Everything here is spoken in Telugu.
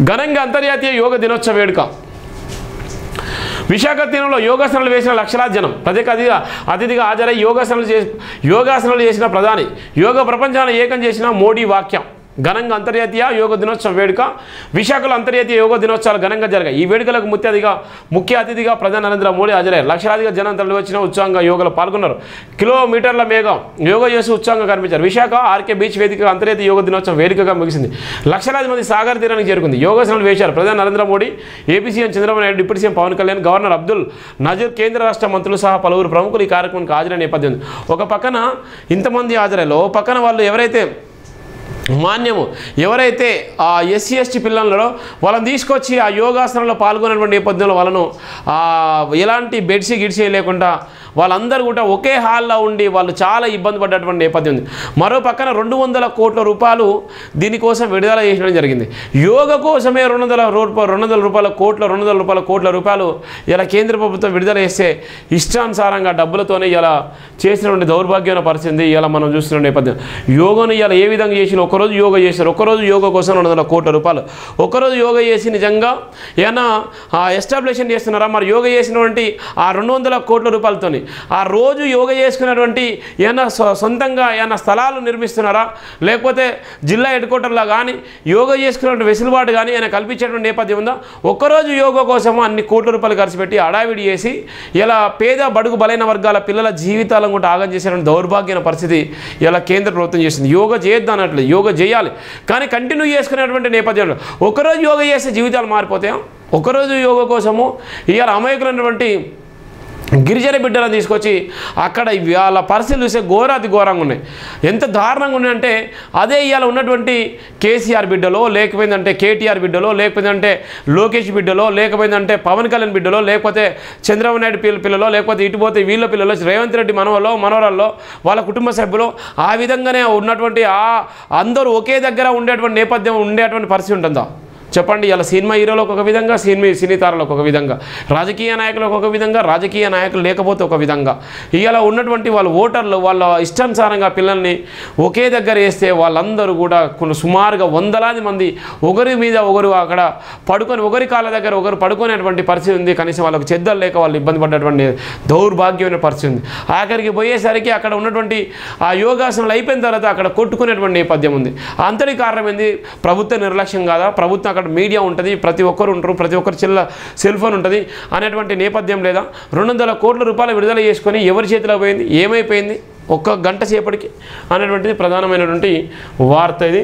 ఘనంగా అంతర్జాతీయ యోగ దినోత్సవ వేడుక. విశాఖ తీరంలో యోగాసనాలు వేసిన లక్షలాది జనం. ప్రత్యేక అతిథిగా హాజరై యోగాసనాలు చేసిన ప్రధాని. యోగ ప్రపంచాన్ని ఏకం చేసిన మోడీ వాక్యం. ఘనంగా అంతర్జాతీయ యోగ దినోత్సవ వేడుక. విశాఖలో అంతర్జాతీయ యోగ దినోత్సవాలు ఘనంగా జరిగాయి. ఈ వేడుకలకు ముఖ్య అతిథిగా ప్రధాని నరేంద్ర మోడీ హాజరయ్యారు. లక్షలాదిగా జనం తరలివచ్చిన ఉత్సాహంగా యోగలో పాల్గొన్నారు. కిలోమీటర్ల మేఘం యోగా చేసి ఉత్సాహంగా కనిపించారు. విశాఖ ఆర్కే బీచ్ వేదికగా అంతర్జాతీయ యోగ దినోత్సవం వేడుకగా ముగిసింది. లక్షలాది మంది సాగర్ తీరానికి చేరుకుంది. యోగాసనాలు వేశారు ప్రధాని Narendra Modi, AP CM Chandrababu Naidu, deputy CM Pavan Kalyan, governor Abdul Nazeer, కేంద్ర రాష్ట్ర మంత్రులు సహా పలువురు ప్రముఖులు ఈ కార్యక్రమానికి హాజరైన నేపథ్యం ఉంది. ఒక పక్కన ఇంతమంది హాజరయ్యారు, ఓ పక్కన వాళ్ళు ఎవరైతే ఆ ఎస్సీ ఎస్టీ పిల్లలలో వాళ్ళని తీసుకొచ్చి ఆ యోగాసనంలో పాల్గొనేటువంటి నేపథ్యంలో వాళ్ళను ఎలాంటి బెడ్సీ గిడ్సీ లేకుండా వాళ్ళందరూ కూడా ఒకే హాల్లో ఉండి వాళ్ళు చాలా ఇబ్బంది పడ్డటువంటి నేపథ్యం ఉంది. మరో పక్కన 200 కోట్ల రూపాయలు దీనికోసం విడుదల చేయడం జరిగింది. యోగ కోసమే 200 రూపాయల కోట్ల ఇలా కేంద్ర ప్రభుత్వం విడుదల చేస్తే ఇష్టానుసారంగా డబ్బులతోనే ఇలా చేసినటువంటి దౌర్భాగ్యమైన పరిస్థితి ఇలా మనం చూస్తున్న నేపథ్యం. యోగాను ఇలా ఏ విధంగా చేసి ఒకరోజు యోగా చేశారు, ఒకరోజు యోగా కోసం 200 కోట్ల రూపాయలు, ఒకరోజు యోగా చేసి నిజంగా ఏమైనా ఎస్టాబ్లిషన్ చేస్తున్నారా? మరి యోగా చేసినటువంటి ఆ 200 కోట్ల రూపాయలతోని ఆ రోజు యోగా చేసుకున్నటువంటి ఏమైనా సొంతంగా ఏమైనా స్థలాలు నిర్మిస్తున్నారా? లేకపోతే జిల్లా హెడ్ క్వార్టర్లో కానీ యోగా చేసుకున్నటువంటి వెసులుబాటు కానీ ఆయన కల్పించేటువంటి నేపథ్యం ఉందా? ఒక్కరోజు యోగా కోసం అన్ని కోట్ల రూపాయలు ఖర్చు పెట్టి అడావిడి చేసి ఇలా పేద బడుగు బలైన వర్గాల పిల్లల జీవితాలను కూడా ఆగం చేసేటువంటి దౌర్భాగ్యమైన పరిస్థితి ఇలా కేంద్ర ప్రభుత్వం చేసింది. యోగా చేయొద్దు అనట్లేదు, యోగా చేయాలి, కానీ కంటిన్యూ చేసుకునేటువంటి నేపథ్యంలో ఒకరోజు యోగా చేస్తే జీవితాలు మారిపోతాయా? ఒకరోజు యోగా కోసము ఇవాళ అమాయకులైనటువంటి గిరిజన బిడ్డలను తీసుకొచ్చి అక్కడ వాళ్ళ పరిస్థితులు చూస్తే ఘోరాతి ఘోరంగా ఉన్నాయి. ఎంత దారుణంగా ఉన్నాయంటే అదే ఇవాళ ఉన్నటువంటి కేసీఆర్ బిడ్డలో, లేకపోయిందంటే కేటీఆర్ బిడ్డలో, లేకపోయిందంటే లోకేష్ బిడ్డలో, లేకపోయిందంటే పవన్ కళ్యాణ్ బిడ్డలో, లేకపోతే చంద్రబాబు నాయుడు పిల్లలో, లేకపోతే ఇటుపోతే వీళ్ళ పిల్లలో, రేవంత్ రెడ్డి మనవరాల్లో వాళ్ళ కుటుంబ సభ్యులు, ఆ విధంగానే ఉన్నటువంటి అందరూ ఒకే దగ్గర ఉండేటువంటి పరిస్థితి ఉంటుందా చెప్పండి? ఇలా సినిమా హీరోలకు ఒక విధంగా, సినీ తారలకు ఒక విధంగా, రాజకీయ నాయకులకు ఒక విధంగా, రాజకీయ నాయకులు లేకపోతే ఒక విధంగా, ఇలా ఉన్నటువంటి వాళ్ళ ఓటర్లు వాళ్ళ ఇష్టానుసారంగా పిల్లల్ని ఒకే దగ్గర వేస్తే వాళ్ళందరూ కూడా సుమారుగా వందలాది మంది ఒకరి మీద ఒకరు అక్కడ పడుకొని ఒకరి కాళ్ళ దగ్గర ఒకరు పడుకునేటువంటి పరిస్థితి ఉంది. కనీసం వాళ్ళకు చెద్దలు లేక వాళ్ళు ఇబ్బంది పడ్డటువంటి దౌర్భాగ్యమైన పరిస్థితి ఉంది. ఆఖరికి పోయేసరికి అక్కడ ఉన్నటువంటి ఆ యోగాసనాలు అయిపోయిన తర్వాత అక్కడ కొట్టుకునేటువంటి నేపథ్యం ఉంది. అంతటి కారణం ఏంది? ప్రభుత్వ నిర్లక్ష్యం కాదా? ప్రభుత్వం అక్కడ మీడియా ఉంటుంది, ప్రతి ఒక్కరు ఉంటారు, ప్రతి ఒక్కరు సెల్ ఫోన్ ఉంటుంది అనేటువంటి నేపథ్యం లేదా? 200 కోట్ల రూపాయలు విడుదల చేసుకొని ఎవరి చేతిలో పోయింది, ఏమైపోయింది ఒక్క గంట సేపటికి అనేటువంటిది ప్రధానమైనటువంటి వార్త ఇది.